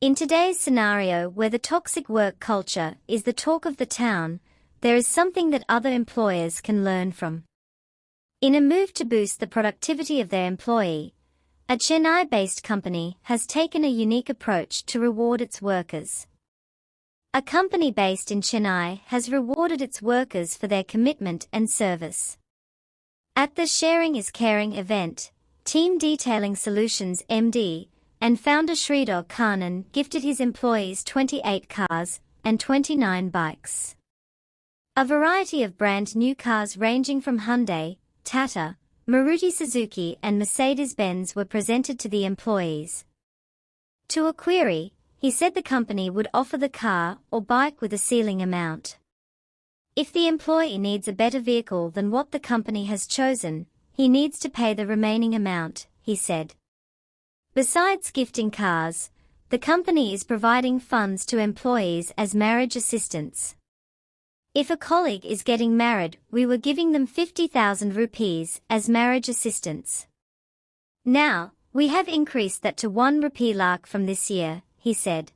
In today's scenario where the toxic work culture is the talk of the town, there is something that other employers can learn from. In a move to boost the productivity of their employee, a Chennai-based company has taken a unique approach to reward its workers. A company based in Chennai has rewarded its workers for their commitment and service. At the Sharing is Caring event, Team Detailing Solutions MD and founder Sridhar Kannan gifted his employees 28 cars and 29 bikes. A variety of brand new cars ranging from Hyundai, Tata, Maruti Suzuki and Mercedes-Benz were presented to the employees. To a query, he said the company would offer the car or bike with a ceiling amount. If the employee needs a better vehicle than what the company has chosen, he needs to pay the remaining amount, he said. Besides gifting cars, the company is providing funds to employees as marriage assistance. If a colleague is getting married, we were giving them 50,000 rupees as marriage assistance. Now, we have increased that to 1 rupee lakh from this year, he said.